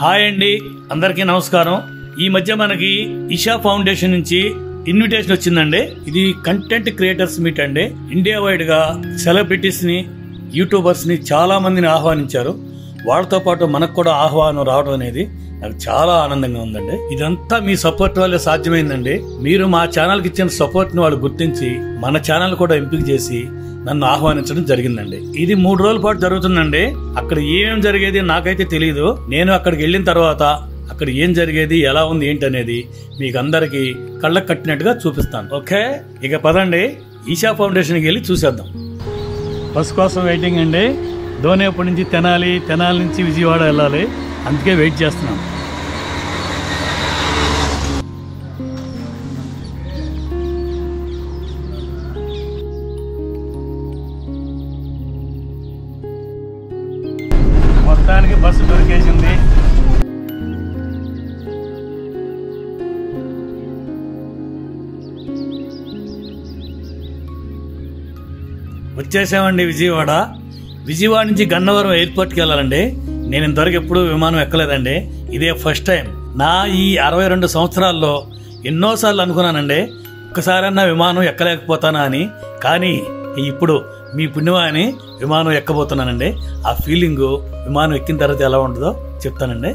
Hi అండి, అందరికీ నమస్కారం. ఈ మధ్య మనకి ఇషా ఫౌండేషన్ నుంచి ఇన్విటేషన్ వచ్చిందండి. ఇది కంటెంట్ క్రియేటర్స్ మీట్ అండి. ఇండియా వైడ్ గా సెలబ్రిటీస్ ని, యూట్యూబర్స్ ని చాలా మందిని ఆహ్వానించారు. వాళ్ళతో పాటు మనకు కూడా ఆహ్వానం రావడం అనేది నాకు చాలా ఆనందంగా ఉందండి. ఇదంతా మీ సపోర్ట్ వల్లే సాధ్యమైందండి. మీరు మా ఛానల్ కి ఇచ్చిన సపోర్ట్ ని వాళ్ళు గుర్తించి మన ఛానల్ కూడా ఎంపిక చేసి నన్ను ఆహ్వానించడం జరిగిందండి. ఇది 3 రోజుల పాటు జరుగుతుందండి. అక్కడ ఏమేం జరిగేది నాకైతే తెలియదు. నేను అక్కడికి వెళ్ళిన తర్వాత అక్కడ ఏం జరిగేది, ఎలా ఉంది, ఏంటి అనేది మీకు అందరికి కళ్ళకు కట్టినట్టుగా చూపిస్తాను. ఓకే, ఇక పదండి ఈషా ఫౌండేషన్కి వెళ్ళి చూసేద్దాం. బస్ కోసం వెయిటింగ్ అండి. దోనేపటి నుంచి తెనాలి నుంచి విజయవాడ వెళ్ళాలి, అందుకే వెయిట్ చేస్తున్నాం. మొత్తానికి బస్సు దొరికేసింది. వచ్చేసామండి విజయవాడ నుంచి గన్నవరం ఎయిర్పోర్ట్కి వెళ్ళాలండి. నేను ఇంతవరకు ఎప్పుడు విమానం ఎక్కలేదండి. ఇదే ఫస్ట్ టైం. నా ఈ 62 సంవత్సరాల్లో ఎన్నోసార్లు అనుకున్నానండి ఒక్కసారన్నా విమానం ఎక్కలేకపోతానా అని. కానీ ఇప్పుడు మీ పుణ్యమాని విమానం ఎక్కబోతున్నానండి. ఆ ఫీలింగ్ విమానం ఎక్కిన తర్వాత ఎలా ఉంటుందో చెప్తానండి.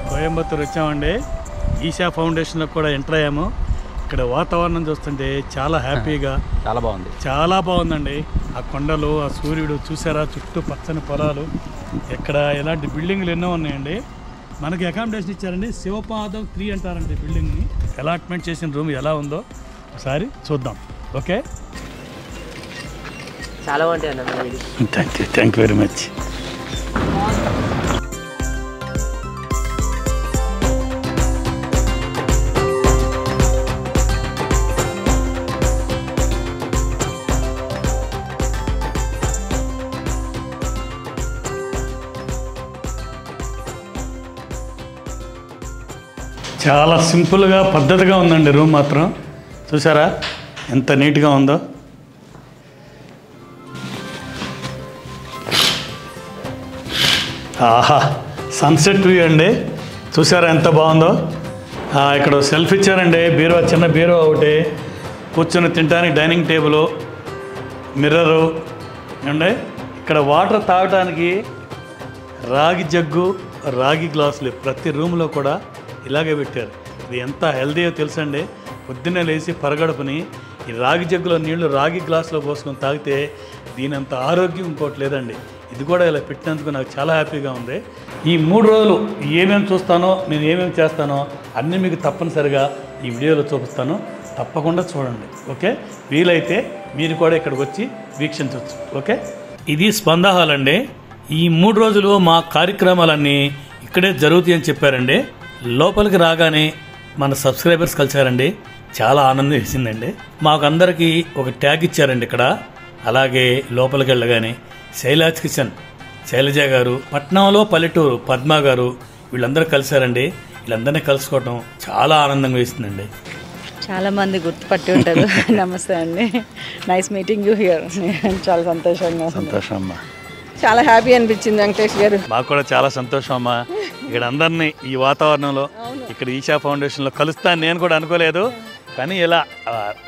కోయంబత్తూరు వచ్చామండి. ఈషా ఫౌండేషన్లో కూడా ఎంటర్ అయ్యాము. ఇక్కడ వాతావరణం చూస్తుంటే చాలా హ్యాపీగా, చాలా బాగుందండి. ఆ కొండలు, ఆ సూర్యుడు చూసారా, చుట్టూ పచ్చని పొలాలు, ఇక్కడ ఇలాంటి బిల్డింగ్లు ఎన్నో ఉన్నాయండి. మనకి అకామిడేషన్ ఇచ్చారండి. శివపాదం 3 అంటారండి బిల్డింగ్ని. అలాట్మెంట్ చేసిన రూమ్ ఎలా ఉందో ఒకసారి చూద్దాం. ఓకే, చాలా బాగుంటాయి. Thank you very much. చాలా సింపుల్గా, పద్ధతిగా ఉందండి రూమ్ మాత్రం. చూసారా ఎంత నీట్గా ఉందో. ఆహా, సన్సెట్ వ్యూ అండి. చూసారా ఎంత బాగుందో. ఇక్కడ సెల్ఫ్ ఇచ్చారండి. బీరో, చిన్న బీరో ఒకటి, కూర్చొని తినడానికి డైనింగ్ టేబుల్, మిర్రరు అండి. ఇక్కడ వాటర్ తాగడానికి రాగి జగ్గు, రాగి గ్లాసులు ప్రతి రూమ్లో కూడా ఇలాగే పెట్టారు. ఇది ఎంత హెల్దీయో తెలుసండి. పొద్దున్నే లేచి పరగడుపుని ఈ రాగి జగ్గులో నీళ్లు రాగి గ్లాసులో పోసుకొని తాగితే దీనంత ఆరోగ్యం ఇంకోటి లేదండి. ఇది కూడా ఇలా పెట్టినందుకు నాకు చాలా హ్యాపీగా ఉంది. ఈ 3 రోజులు ఏమేమి చూస్తానో, నేను ఏమేమి చేస్తానో అన్నీ మీకు తప్పనిసరిగా ఈ వీడియోలో చూపిస్తాను. తప్పకుండా చూడండి. ఓకే, వీలైతే మీరు కూడా ఇక్కడికి వచ్చి వీక్షించవచ్చు. ఓకే, ఇది స్పంద హాల్ అండి. ఈ 3 రోజులు మా కార్యక్రమాలన్నీ ఇక్కడే జరుగుతాయని చెప్పారండి. లోపలికి రాగానే మన సబ్స్క్రైబర్స్ కలిసారండి. చాలా ఆనందం వేసిందండి. మాకు అందరికీ ఒక ట్యాగ్ ఇచ్చారండి ఇక్కడ. అలాగే లోపలికి వెళ్ళగానే శైలాజ్ కిచెన్, శైలజ గారు, పట్నంలో పల్లెటూరు పద్మ గారు, వీళ్ళందరూ కలిసారండి. వీళ్ళందరినీ కలుసుకోవటం చాలా ఆనందంగా వేసిందండి. చాలా మంది గుర్తుపట్టి ఉంటారు. నమస్తే అండి, నైస్ మీటింగ్ యూ హియర్. చాలా సంతోషంగా. సంతోషం అమ్మా, చాలా హ్యాపీ అనిపించింది వెంకటేష్ గారు. మాకు కూడా చాలా సంతోషం అమ్మా. ఇక్కడ అందరినీ ఈ వాతావరణంలో ఇక్కడ ఈషా ఫౌండేషన్లో కలుస్తాను నేను కూడా అనుకోలేదు. కానీ ఇలా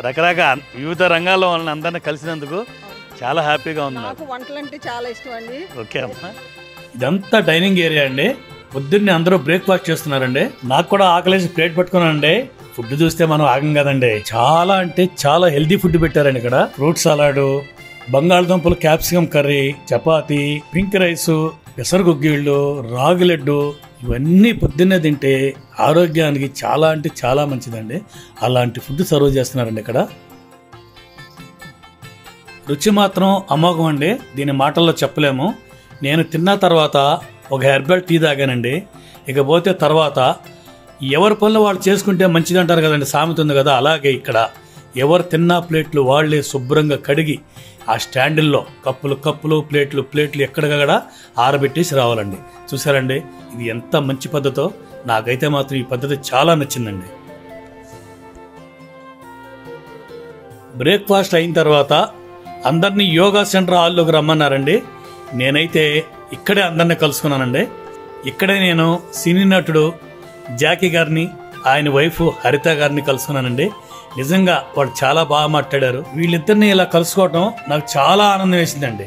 రకరకాల వివిధ రంగాల్లో వాళ్ళని అందరినీ కలిసినందుకు చాలా హ్యాపీగా ఉంది. నాకు వంటలు అంటే చాలా ఇష్టం అండి. ఓకే అమ్మా, ఇదంతా డైనింగ్ ఏరియా అండి. పొద్దున్నే అందరూ బ్రేక్ఫాస్ట్ చేస్తున్నారండి. నాకు కూడా ఆకలేసి ప్లేట్ పట్టుకున్నానండి. ఫుడ్ చూస్తే మనం ఆగం కదండి. చాలా అంటే చాలా హెల్తీ ఫుడ్ పెట్టారండి ఇక్కడ. ఫ్రూట్ సలాడ్, బంగాళదుంపలు capsicum curry, chapati, pink rice, పెసరగుగ్గిళ్ళు, రాగి లడ్డు, ఇవన్నీ పొద్దున్నే తింటే ఆరోగ్యానికి చాలా అంటే చాలా మంచిదండి. అలాంటి ఫుడ్ సర్వ్ చేస్తున్నారండి ఇక్కడ. రుచి మాత్రం అమోఘం అండి, దీని మాటల్లో చెప్పలేము. నేను తిన్న తర్వాత ఒక హెర్బల్ టీ తాగానండి. ఇకపోతే తర్వాత ఎవరి పనులు వాళ్ళు చేసుకుంటే మంచిది అంటారు కదండి, సామెత ఉంది కదా. అలాగే ఇక్కడ ఎవరు తిన్నా ప్లేట్లు వాళ్ళే శుభ్రంగా కడిగి ఆ స్టాండిల్లో కప్పులు ప్లేట్లు ఎక్కడికక్కడ ఆరబెట్టేసి రావాలండి. చూసారండి, ఇది ఎంత మంచి పద్ధతో. నాకైతే మాత్రం ఈ పద్ధతి చాలా నచ్చిందండి. బ్రేక్ఫాస్ట్ అయిన తర్వాత అందరినీ యోగా సెంటర్ హాల్లోకి రమ్మన్నారండి. నేనైతే ఇక్కడే అందరినీ కలుసుకున్నానండి. ఇక్కడే నేను సినీ నటుడు జాకీ గారిని, ఆయన వైఫ్ హరిత గారిని కలుసుకున్నానండి. నిజంగా వాళ్ళు చాలా బాగా మాట్లాడారు. వీళ్ళిద్దరిని ఇలా కలుసుకోవటం నాకు చాలా ఆనందం వేసిందండి.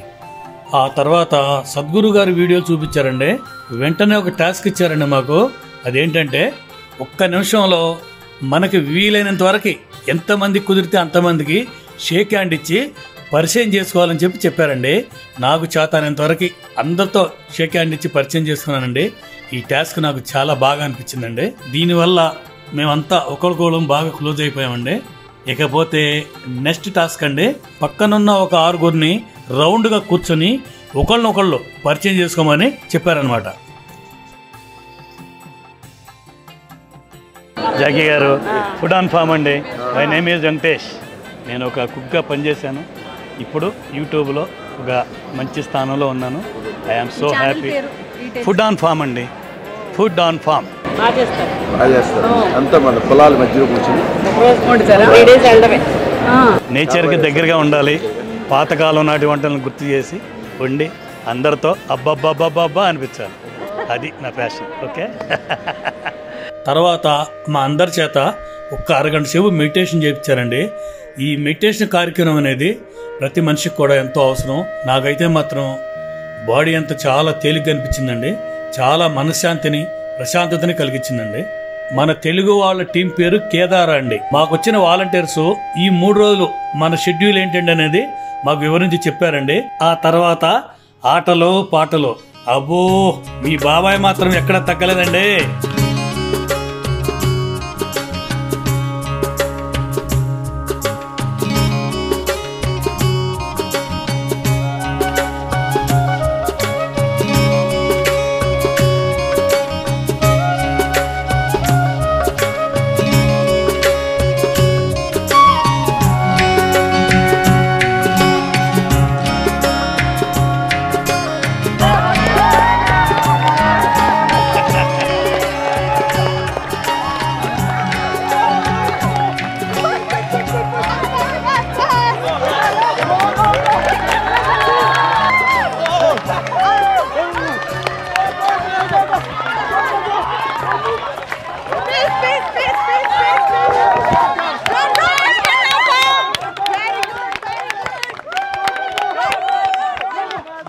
ఆ తర్వాత సద్గురు గారి వీడియో చూపించారండి. వెంటనే ఒక టాస్క్ ఇచ్చారండి మాకు. అదేంటంటే, ఒక్క నిమిషంలో మనకి వీలైనంత వరకు ఎంతమంది కుదిరితే అంతమందికి షేక్ హ్యాండ్ ఇచ్చి పరిచయం చేసుకోవాలని చెప్పారండి. నాకు చేతనంత వరకు అందరితో షేక్ హ్యాండ్ ఇచ్చి పరిచయం చేసుకున్నానండి. ఈ టాస్క్ నాకు చాలా బాగా అనిపించిందండి. దీనివల్ల మేమంతా ఒకరికొకరం బాగా క్లోజ్ అయిపోయామండి. ఇకపోతే నెక్స్ట్ టాస్క్ అండి, పక్కనున్న ఒక 6గురిని రౌండ్గా కూర్చొని ఒకళ్ళనొకళ్ళు పరిచయం చేసుకోమని చెప్పారనమాట. జాకీ గారు, ఫుడ్ ఆన్ ఫామ్ అండి. My name is Venkatesh. నేను ఒక కుక్గా పనిచేశాను. ఇప్పుడు యూట్యూబ్లో ఒక మంచి స్థానంలో ఉన్నాను. I'm so happy. Food on farm అండి, ఫుడ్ ఆన్ ఫామ్. నేచర్కి దగ్గరగా ఉండాలి. పాతకాలం నాటి వంటలను గుర్తు చేసి వండి అందరితో అబ్బబ్బబ్బబ్బబ్బా అనిపించాలి. అది నా ప్యాషన్. ఓకే. తర్వాత మా అందరి చేత ఒక్క అరగంట సేపు మెడిటేషన్ చేయించారండి. ఈ మెడిటేషన్ కార్యక్రమం అనేది ప్రతి మనిషికి కూడా ఎంతో అవసరం. నాకైతే మాత్రం బాడీ అంతా చాలా తేలిగ్గా అనిపించిందండి. చాలా మనశ్శాంతిని, ప్రశాంతతని కలిగించిందండి. మన తెలుగు వాళ్ళ టీం పేరు కేదార అండి. మాకు వచ్చిన వాలంటీర్స్ ఈ 3 రోజులు మన షెడ్యూల్ ఏంటండి అనేది మాకు వివరించి చెప్పారండి. ఆ తర్వాత ఆటలు పాటలు, అబ్బో మీ బాబాయ్ మాత్రం ఎక్కడ తగ్గలేదండి.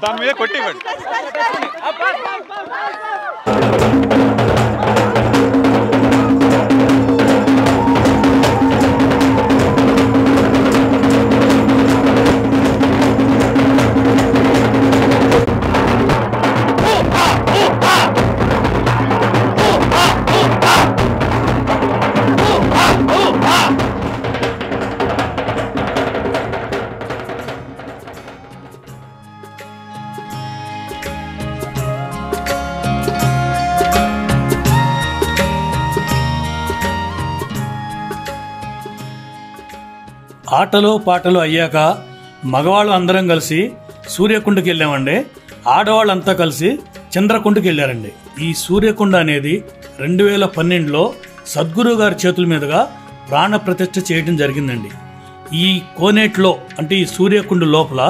దాని మీద కొట్టివ్వండి. ఆటలు పాటలు అయ్యాక మగవాళ్ళు అందరం కలిసి సూర్యకుండకి వెళ్ళామండి. ఆడవాళ్ళంతా కలిసి చంద్రకుండకి వెళ్ళారండి. ఈ సూర్యకుండ అనేది 2012లో సద్గురు గారి చేతుల మీదుగా ప్రాణ ప్రతిష్ఠ చేయడం జరిగిందండి. ఈ కోనేట్లో అంటే ఈ సూర్యకుండు లోపల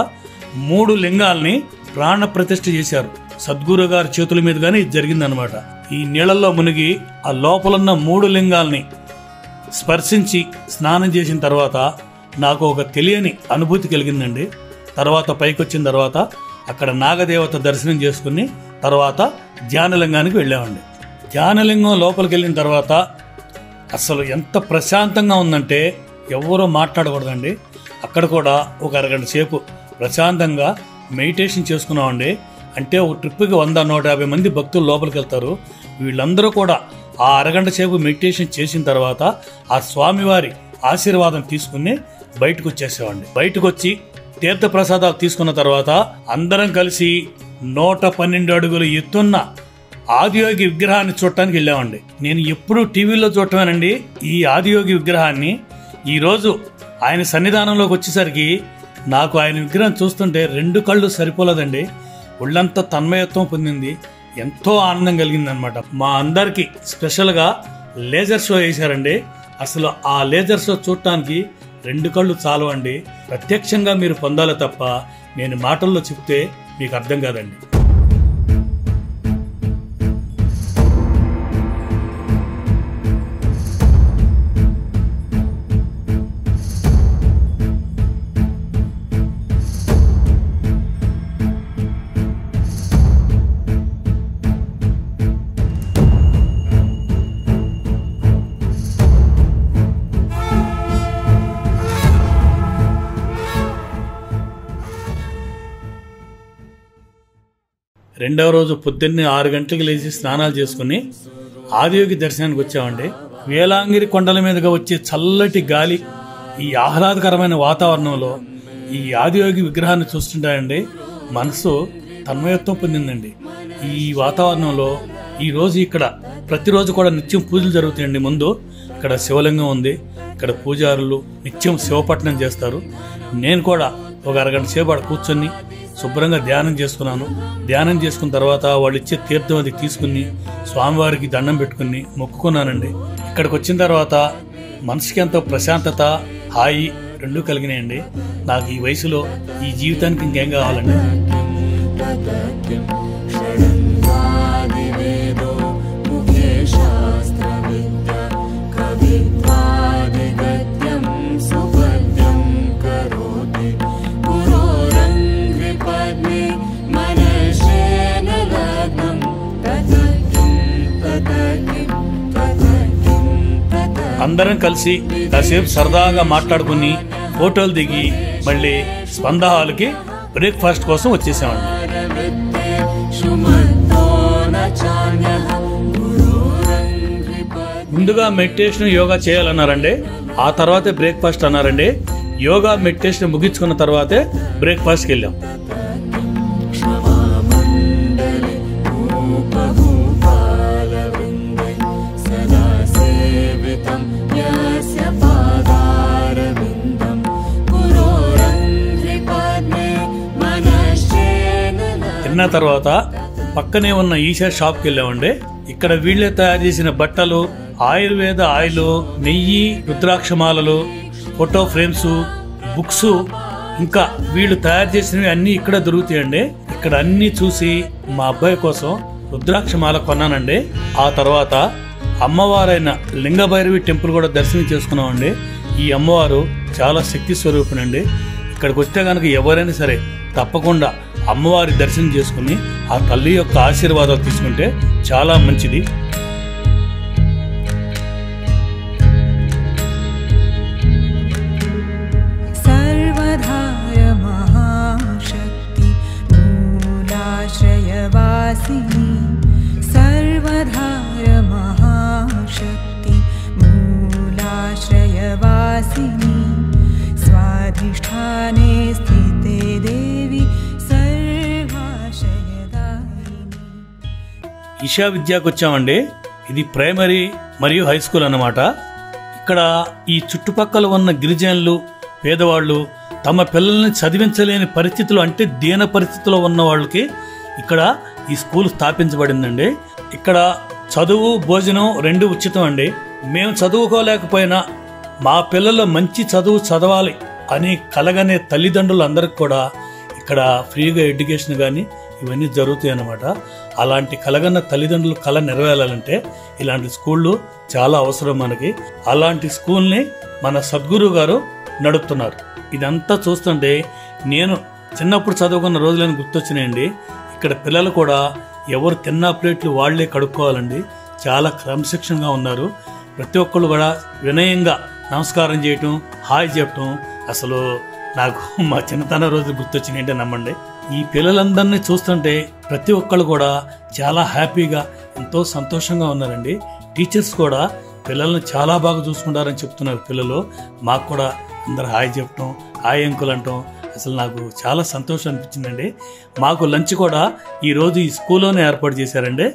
3 లింగాల్ని ప్రాణ ప్రతిష్ఠ చేశారు. సద్గురు గారి చేతుల మీదుగానే ఇది జరిగిందనమాట. ఈ నీళ్ళల్లో మునిగి ఆ లోపలున్న 3 లింగాల్ని స్పర్శించి స్నానం చేసిన తర్వాత నాకు ఒక తెలియని అనుభూతి కలిగిందండి. తర్వాత పైకి వచ్చిన తర్వాత అక్కడ నాగదేవత దర్శనం చేసుకుని తర్వాత ధ్యానలింగానికి వెళ్ళామండి. ధ్యానలింగం లోపలికి వెళ్ళిన తర్వాత అసలు ఎంత ప్రశాంతంగా ఉందంటే ఎవరో మాట్లాడకూడదండి. అక్కడ కూడా ఒక అరగంట సేపు ప్రశాంతంగా మెడిటేషన్ చేసుకున్నామండి. అంటే ఒక ట్రిప్కి 100-150 మంది భక్తులు లోపలికి వెళ్తారు. వీళ్ళందరూ కూడా ఆ అరగంట సేపు మెడిటేషన్ చేసిన తర్వాత ఆ స్వామివారి ఆశీర్వాదం తీసుకుని బయటకు వచ్చేసామండి. బయటకు వచ్చి తీర్థ ప్రసాదాలు తీసుకున్న తర్వాత అందరం కలిసి 112 అడుగులు ఎత్తున్న ఆదియోగి విగ్రహాన్ని చూడటానికి వెళ్ళామండి. నేను ఎప్పుడూ టీవీలో చూడటమేనండి ఈ ఆదియోగి విగ్రహాన్ని. ఈరోజు ఆయన సన్నిధానంలోకి వచ్చేసరికి నాకు ఆయన విగ్రహం చూస్తుంటే 2 కళ్ళు సరిపోలేదండి. ఒళ్ళంతా తన్మయత్వం పొందింది. ఎంతో ఆనందం కలిగిందనమాట. మా అందరికీ స్పెషల్గా లేజర్ షో వేశారండి. అసలు ఆ లేజర్ షో చూడటానికి 2 కళ్ళు చాలవండి. ప్రత్యక్షంగా మీరు పొందాలి తప్ప నేను మాటల్లో చెప్తే మీకు అర్థం కాదండి. రెండవ రోజు పొద్దున్నే 6 గంటలకు లేచి స్నానాలు చేసుకుని ఆదియోగి దర్శనానికి వచ్చామండి. వేలాంగిరి కొండల మీదుగా వచ్చే చల్లటి గాలి, ఈ ఆహ్లాదకరమైన వాతావరణంలో ఈ ఆదియోగి విగ్రహాన్ని చూస్తుంటాయండి మనసు తన్మయత్వం పొందిందండి. ఈ వాతావరణంలో ఈరోజు ఇక్కడ ప్రతిరోజు కూడా నిత్యం పూజలు జరుగుతాయండి. ముందు ఇక్కడ శివలింగం ఉంది. ఇక్కడ పూజారులు నిత్యం శివపట్నం చేస్తారు. నేను కూడా ఒక అరగంట సేపు అక్కడ కూర్చొని శుభ్రంగా ధ్యానం చేసుకున్నాను. ధ్యానం చేసుకున్న తర్వాత వాళ్ళు ఇచ్చే తీర్థం అది తీసుకుని స్వామివారికి దండం పెట్టుకుని మొక్కుకున్నానండి. ఇక్కడికి వచ్చిన తర్వాత మనసుకి ఎంతో ప్రశాంతత, హాయి 2 కలిగినాయండి. నాకు ఈ వయసులో ఈ జీవితానికి ఇంకేం కావాలండి. అందరం కలిసి కాసేపు సరదాగా మాట్లాడుకుని ఫోటోలు దిగి మళ్ళీ స్పంద హాల్కి బ్రేక్ఫాస్ట్ కోసం వచ్చేసామండి. ముందుగా మెడిటేషన్ యోగా చేయాలన్నారండి. ఆ తర్వాతే బ్రేక్ఫాస్ట్ అన్నారండి. యోగా మెడిటేషన్ ముగించుకున్న తర్వాతే బ్రేక్ఫాస్ట్కి వెళ్ళాం. తిన్న తర్వాత పక్కనే ఉన్న ఈషా షాప్కి వెళ్ళామండి. ఇక్కడ వీళ్ళే తయారు చేసిన బట్టలు, ఆయుర్వేద ఆయిల్, నెయ్యి, రుద్రాక్షమాలలు, ఫోటో ఫ్రేమ్స్, బుక్స్, ఇంకా వీళ్ళు తయారు చేసినవి అన్నీ ఇక్కడ దొరుకుతాయండి. ఇక్కడ అన్నీ చూసి మా అబ్బాయి కోసం రుద్రాక్షమాల కొన్నానండి. ఆ తర్వాత అమ్మవారైన లింగభైరవి టెంపుల్ కూడా దర్శనం చేసుకున్నామండి. ఈ అమ్మవారు చాలా శక్తి స్వరూపిణండి. ఇక్కడికి వస్తే కనుక ఎవరైనా సరే తప్పకుండా అమ్మవారి దర్శనం చేసుకుని ఆ తల్లి యొక్క ఆశీర్వాదాలు తీసుకుంటే చాలా మంచిది. సర్వధాయ మహాశక్తి మూలాశ్రయవాసిని, సర్వధాయ మహాశక్తి మూలాశ్రయవాసిని, స్వాధిష్ఠానే స్థితే దేవి ఈషా విద్యాకు వచ్చామండి. ఇది ప్రైమరీ మరియు హై స్కూల్ అన్నమాట. ఇక్కడ ఈ చుట్టుపక్కల ఉన్న గిరిజనులు, పేదవాళ్ళు తమ పిల్లల్ని చదివించలేని పరిస్థితులు, అంటే దీన పరిస్థితిలో ఉన్న వాళ్ళకి ఇక్కడ ఈ స్కూల్ స్థాపించబడిందండి. ఇక్కడ చదువు, భోజనం 2 ఉచితం అండి. మేము చదువుకోలేకపోయినా మా పిల్లలు మంచి చదువు చదవాలి అని కలగనే తల్లిదండ్రులందరికీ కూడా ఇక్కడ ఫ్రీగా ఎడ్యుకేషన్ కానీ ఇవన్నీ జరుగుతాయి అన్నమాట. అలాంటి కలగన్న తల్లిదండ్రులు కళ నెరవేరాలంటే ఇలాంటి స్కూళ్ళు చాలా అవసరం మనకి. అలాంటి స్కూల్ని మన సద్గురు గారు నడుపుతున్నారు. ఇదంతా చూస్తుంటే నేను చిన్నప్పుడు చదువుకున్న రోజులను గుర్తొచ్చినాయండి. ఇక్కడ పిల్లలు కూడా ఎవరు తిన్నా ప్లేట్లు వాళ్లే కడుక్కోవాలండి. చాలా క్రమశిక్షణగా ఉన్నారు. ప్రతి ఒక్కళ్ళు కూడా వినయంగా నమస్కారం చేయటం, హాయ్ చెప్పటం అసలు నాకు మా చిన్నతన రోజులు గుర్తొచ్చినాయంటే నమ్మండి. ఈ పిల్లలందరినీ చూస్తుంటే ప్రతి ఒక్కళ్ళు కూడా చాలా హ్యాపీగా ఎంతో సంతోషంగా ఉన్నారండి. టీచర్స్ కూడా పిల్లల్ని చాలా బాగా చూసుకుంటారని చెప్తున్నారు పిల్లలు. మాకు కూడా అందరు హాయ్ చెప్పటం, హాయ్ అంకుల్ అంటాం అసలు నాకు చాలా సంతోషం అనిపించిందండి. మాకు లంచ్ కూడా ఈరోజు ఈ స్కూల్లోనే ఏర్పాటు చేశారండి.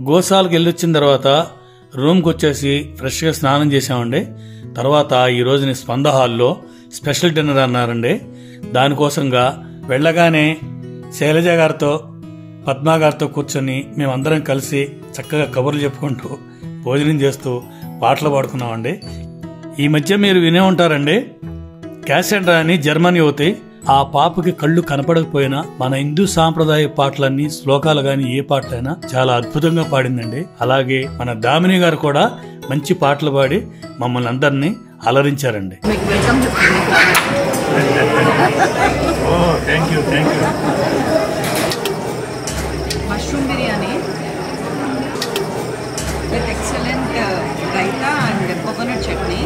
గోశాలకు వెళ్ళొచ్చిన తర్వాత రూమ్కి వచ్చేసి ఫ్రెష్గా స్నానం చేసామండి. తర్వాత ఈ రోజుని స్పంద హాల్లో స్పెషల్ డిన్నర్ అన్నారండి. దానికోసంగా వెళ్ళగానే శైలజ గారితో పద్మా గారితో కూర్చొని మేమందరం కలిసి చక్కగా కబుర్లు చెప్పుకుంటూ భోజనం చేస్తూ పాటలు పాడుకున్నామండి. ఈ మధ్య మీరు వినే ఉంటారండి, క్యాసెండ్రా అని జర్మన్ యువతి ఆ పాపకి కళ్ళు కనపడకపోయినా మన హిందూ సాంప్రదాయ పాటలన్నీ శ్లోకాలు గాని ఏ పాటలైనా చాలా అద్భుతంగా పాడిందండి. అలాగే మన దామిని గారు కూడా మంచి పాటలు పాడి మమ్మల్ని అందరినీ అలరించారండి. Mushroom biryani with excellent raita and coconut chutney.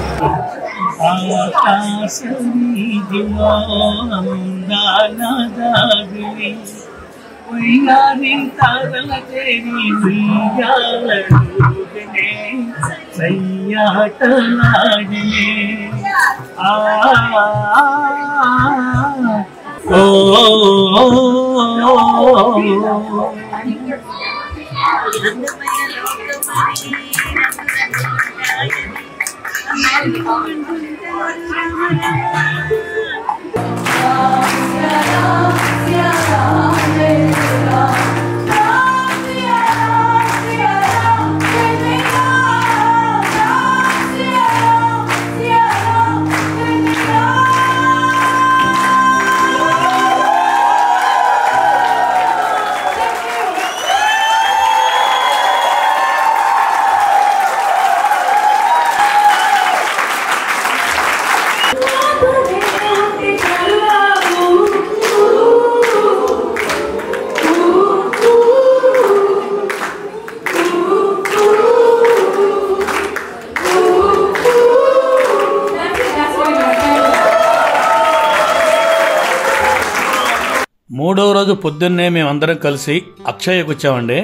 రోజు పొద్దున్నే మేమందరం కలిసి అక్షయకు వచ్చామండి.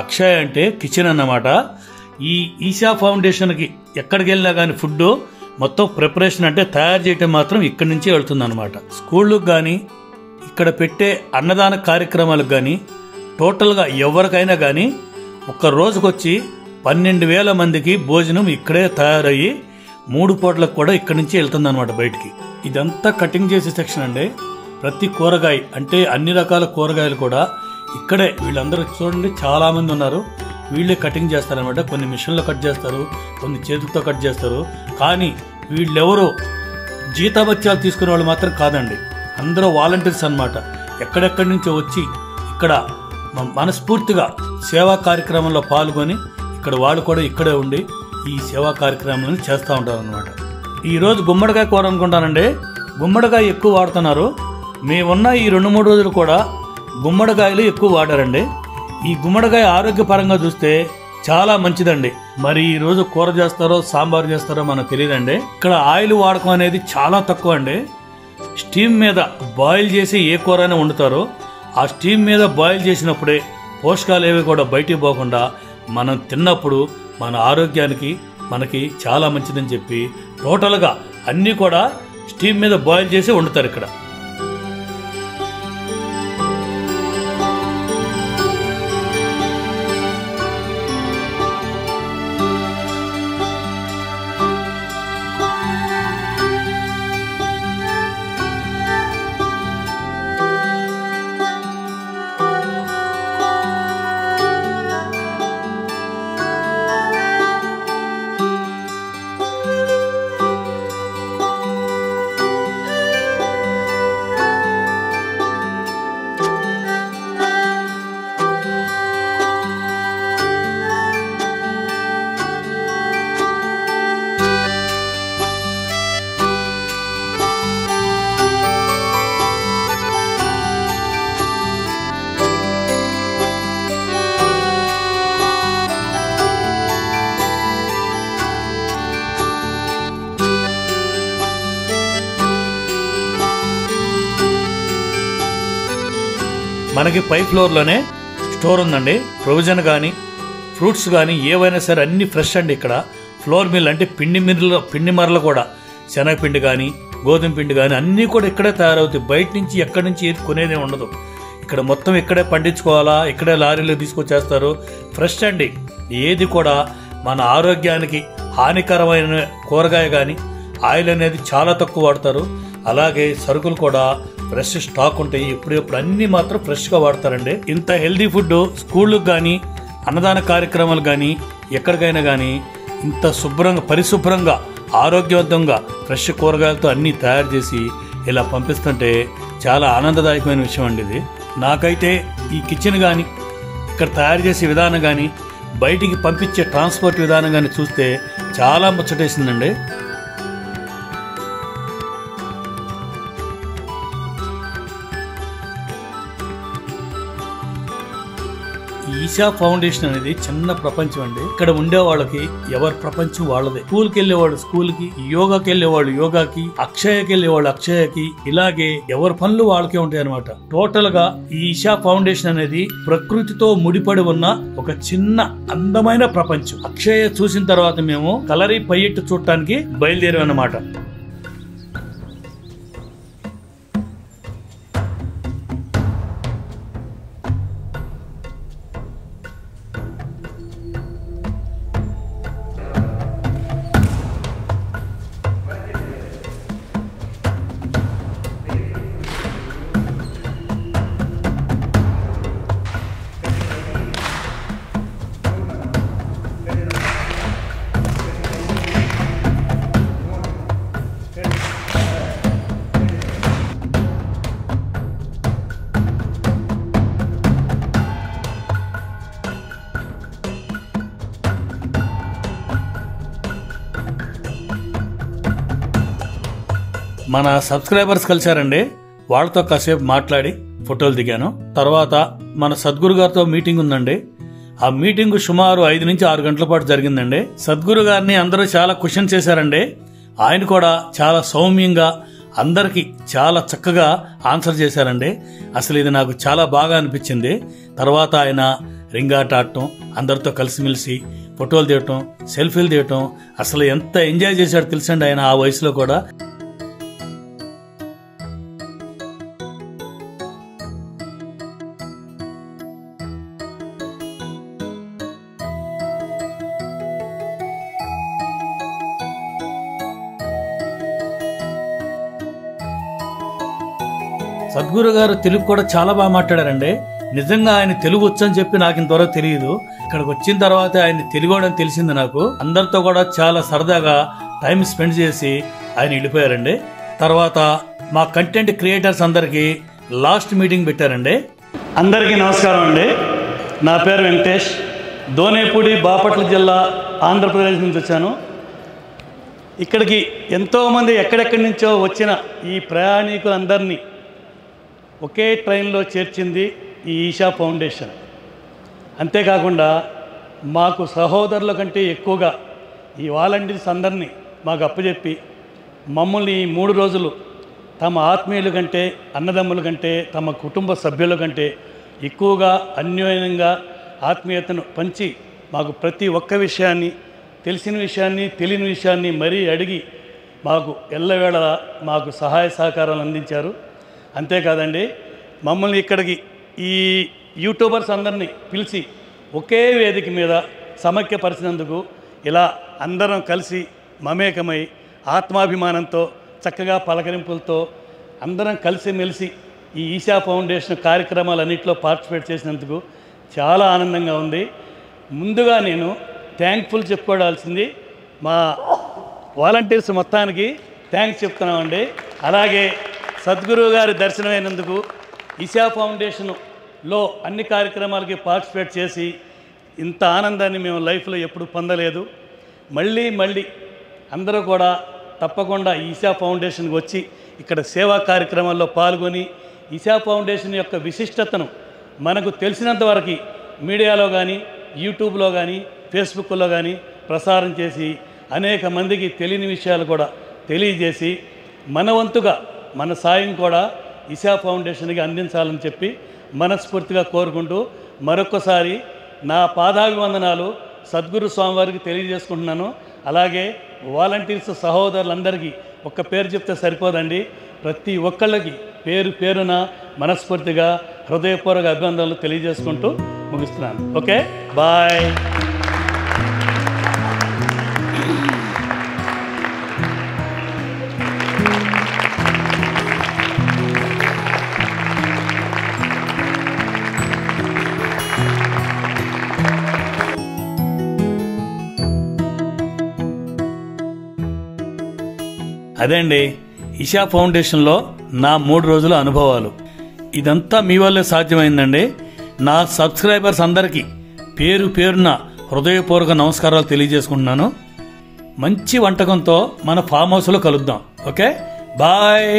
అక్షయ్ అంటే కిచెన్ అన్నమాట. ఈ ఈషా ఫౌండేషన్కి ఎక్కడికి వెళ్ళినా కానీ ఫుడ్ మొత్తం ప్రిపరేషన్ అంటే తయారు చేయటం మాత్రం ఇక్కడి నుంచే వెళ్తుంది అనమాట. స్కూళ్ళకు కానీ ఇక్కడ పెట్టే అన్నదాన కార్యక్రమాలకు కానీ టోటల్గా ఎవరికైనా కానీ ఒక్క రోజుకొచ్చి 12,000 మందికి భోజనం ఇక్కడే తయారయ్యి 3 పూటలకు కూడా ఇక్కడి నుంచి వెళ్తుంది అనమాట బయటికి. ఇదంతా కటింగ్ చేసే సెక్షన్ అండి. ప్రతి కూరగాయ అంటే అన్ని రకాల కూరగాయలు కూడా ఇక్కడే వీళ్ళందరూ చూడండి, చాలా మంది ఉన్నారు. వీళ్ళే కటింగ్ చేస్తారనమాట. కొన్ని మిషన్లో కట్ చేస్తారు, కొన్ని చేతులతో కట్ చేస్తారు. కానీ వీళ్ళెవరో జీతాబత్యాలు తీసుకునే వాళ్ళు మాత్రం కాదండి. అందరూ వాలంటీర్స్ అన్నమాట. ఎక్కడెక్కడి నుంచో వచ్చి ఇక్కడ మనస్ఫూర్తిగా సేవా కార్యక్రమంలో పాల్గొని ఇక్కడ వాళ్ళు కూడా ఇక్కడే ఉండి ఈ సేవా కార్యక్రమాలను చేస్తూ ఉంటారు అనమాట. ఈరోజు గుమ్మడికాయ కూర అనుకుంటానండి. గుమ్మడికాయ ఎక్కువ వాడుతున్నారు. మేమున్న ఈ 2-3 రోజులు కూడా గుమ్మడికాయలు ఎక్కువ వాడారండి. ఈ గుమ్మడికాయ ఆరోగ్యపరంగా చూస్తే చాలా మంచిదండి. మరి ఈ రోజు కూర చేస్తారో సాంబార్ చేస్తారో మనకు తెలియదండి. ఇక్కడ ఆయిల్ వాడకం అనేది చాలా తక్కువ అండి. స్టీమ్ మీద బాయిల్ చేసి ఏ కూరైనా వండుతారో ఆ స్టీమ్ మీద బాయిల్ చేసినప్పుడే పోషకాలు ఏవి కూడా బయటికి పోకుండా మనం తిన్నప్పుడు మన ఆరోగ్యానికి మనకి చాలా మంచిదని చెప్పి టోటల్గా అన్నీ కూడా స్టీమ్ మీద బాయిల్ చేసి వండుతారు ఇక్కడ. మనకి పై ఫ్లోర్లోనే స్టోర్ ఉందండి. ప్రొవిజన్ కానీ ఫ్రూట్స్ కానీ ఏవైనా సరే అన్ని ఫ్రెష్ అండి. ఇక్కడ ఫ్లోర్ మిల్ అంటే పిండి మరలు కూడా శనగపిండి కానీ గోధుమ పిండి కానీ అన్నీ కూడా ఇక్కడే తయారవుతాయి. బయట నుంచి ఎక్కడి నుంచి ఏది కొనేదే ఉండదు. ఇక్కడ మొత్తం ఇక్కడే పండించుకోవాలా, ఇక్కడే లారీలో తీసుకొచ్చేస్తారు. ఫ్రెష్ అండి. ఏది కూడా మన ఆరోగ్యానికి హానికరమైన కూరగాయ కానీ ఆయిల్ అనేది చాలా తక్కువ వాడతారు. అలాగే సరుకులు కూడా ఫ్రెష్ స్టాక్ ఉంటాయి. ఎప్పుడెప్పుడు అన్ని మాత్రం ఫ్రెష్గా వాడతారండి. ఇంత హెల్దీ ఫుడ్ స్కూళ్ళకు కానీ అన్నదాన కార్యక్రమాలు కానీ ఎక్కడికైనా కానీ ఇంత శుభ్రంగా పరిశుభ్రంగా ఆరోగ్యవంతంగా ఫ్రెష్ కూరగాయలతో అన్నీ తయారు చేసి ఇలా పంపిస్తుంటే చాలా ఆనందదాయకమైన విషయం అండి ఇది. నాకైతే ఈ కిచెన్ కానీ ఇక్కడ తయారు చేసే విధానం కానీ బయటికి పంపించే ట్రాన్స్పోర్ట్ విధానం కానీ చూస్తే చాలా ముచ్చటేసిందండి. ఈషా ఫౌండేషన్ అనేది చిన్న ప్రపంచం అండి. ఇక్కడ ఉండే వాళ్ళకి ఎవరి ప్రపంచం వాళ్ళదే. స్కూల్కి వెళ్ళేవాళ్ళు స్కూల్కి, యోగాకి వెళ్ళేవాళ్ళు యోగాకి, అక్షయకి వెళ్ళేవాళ్ళు అక్షయకి, ఇలాగే ఎవరి పనులు వాళ్ళకే ఉంటాయి అనమాట. టోటల్ గా ఈ ఈషా ఫౌండేషన్ అనేది ప్రకృతితో ముడిపడి ఉన్న ఒక చిన్న అందమైన ప్రపంచం. అక్షయ చూసిన తర్వాత మేము కలరీ పయ్యట్టు చూడటానికి బయలుదేరాం అన్నమాట. మన సబ్స్క్రైబర్స్ కలిశారండి. వాళ్ళతో కాసేపు మాట్లాడి ఫోటోలు దిగాను. తర్వాత మన సద్గురు గారితో మీటింగ్ ఉందండి. ఆ మీటింగ్ సుమారు 5 నుంచి 6 గంటల పాటు జరిగిందండి. సద్గురు గారిని అందరూ చాలా క్వశ్చన్ చేశారండి. ఆయన కూడా చాలా సౌమ్యంగా అందరికీ చాలా చక్కగా ఆన్సర్ చేశారండి. అసలు ఇది నాకు చాలా బాగా అనిపించింది. తర్వాత ఆయన రింగాట ఆడటం, అందరితో కలిసిమెలిసి ఫోటోలు తీయటం, సెల్ఫీలు తీయటం, అసలు ఎంత ఎంజాయ్ చేశాడో తెలుసండి ఆయన ఆ వయసులో కూడా. సద్గురు గారు తెలుగు కూడా చాలా బాగా మాట్లాడారండి. నిజంగా ఆయన తెలుగు వచ్చని చెప్పి నాకు ఇంతవరకు తెలియదు. ఇక్కడికి వచ్చిన తర్వాత ఆయన తెలుగోడని తెలిసింది నాకు. అందరితో కూడా చాలా సరదాగా టైం స్పెండ్ చేసి ఆయన వెళ్ళిపోయారండి. తర్వాత మా కంటెంట్ క్రియేటర్స్ అందరికీ లాస్ట్ మీటింగ్ పెట్టారండి. అందరికీ నమస్కారం అండి. నా పేరు వెంకటేష్. దోనేపూడి, బాపట్ల జిల్లా, ఆంధ్రప్రదేశ్ నుంచి వచ్చాను. ఇక్కడికి ఎంతోమంది ఎక్కడెక్కడి నుంచో వచ్చిన ఈ ప్రయాణికులందరినీ ఒకే ట్రైన్లో చేర్చింది ఈ ఈషా ఫౌండేషన్. అంతేకాకుండా మాకు సహోదరుల కంటే ఎక్కువగా ఈ వాలంటీర్స్ అందరినీ మాకు అప్పచెప్పి మమ్మల్ని ఈ 3 రోజులు తమ ఆత్మీయుల కంటే, అన్నదమ్ముల కంటే, తమ కుటుంబ సభ్యుల కంటే ఎక్కువగా అన్యోన్యంగా ఆత్మీయతను పంచి మాకు ప్రతి ఒక్క విషయాన్ని, తెలిసిన విషయాన్ని, తెలియని విషయాన్ని మరీ అడిగి మాకు ఎల్లవేళ మాకు సహాయ సహకారాలు అందించారు. అంతేకాదండి, మమ్మల్ని ఇక్కడికి ఈ యూట్యూబర్స్ అందరినీ పిలిచి ఒకే వేదిక మీద సమైక్యపరిచినందుకు, ఇలా అందరం కలిసి మమేకమై ఆత్మాభిమానంతో చక్కగా పలకరింపులతో అందరం కలిసిమెలిసి ఈ ఈషా ఫౌండేషన్ కార్యక్రమాలన్నింటిలో పార్టిసిపేట్ చేసినందుకు చాలా ఆనందంగా ఉంది. ముందుగా నేను థ్యాంక్ఫుల్ చెప్పుకోవాల్సింది మా వాలంటీర్స్ మొత్తానికి థ్యాంక్స్ చెప్తున్నామండి. అలాగే సద్గురు గారి దర్శనమైనందుకు, ఈషా ఫౌండేషన్లో అన్ని కార్యక్రమాలకి పార్టిసిపేట్ చేసి ఇంత ఆనందాన్ని మేము లైఫ్లో ఎప్పుడు పొందలేదు. మళ్ళీ అందరూ కూడా తప్పకుండా ఈషా ఫౌండేషన్కి వచ్చి ఇక్కడ సేవా కార్యక్రమాల్లో పాల్గొని ఈషా ఫౌండేషన్ యొక్క విశిష్టతను మనకు తెలిసినంతవరకు మీడియాలో కానీ, యూట్యూబ్లో కానీ, ఫేస్బుక్లో కానీ ప్రసారం చేసి అనేక మందికి తెలియని విషయాలు కూడా తెలియజేసి మన వంతుగా మన సాయం కూడా ఈషా ఫౌండేషన్కి అందించాలని చెప్పి మనస్ఫూర్తిగా కోరుకుంటూ మరొక్కసారి నా పాదాభివందనాలు సద్గురు స్వామివారికి తెలియజేసుకుంటున్నాను. అలాగే వాలంటీర్స్ సహోదరులందరికీ ఒక్క పేరు చెప్తే సరిపోదండి, ప్రతి ఒక్కళ్ళకి పేరు పేరున మనస్ఫూర్తిగా హృదయపూర్వక అభినందనలు తెలియజేసుకుంటూ ముగిస్తున్నాను. Okay, bye. అదే అండి ఈషా ఫౌండేషన్లో నా 3 రోజుల అనుభవాలు. ఇదంతా మీ వల్లే సాధ్యమైందండి. నా సబ్స్క్రైబర్స్ అందరికీ పేరు పేరున హృదయపూర్వక నమస్కారాలు తెలియజేసుకుంటున్నాను. మంచి వంటకంతో మన ఫామ్ హౌస్లో కలుద్దాం. Okay, bye.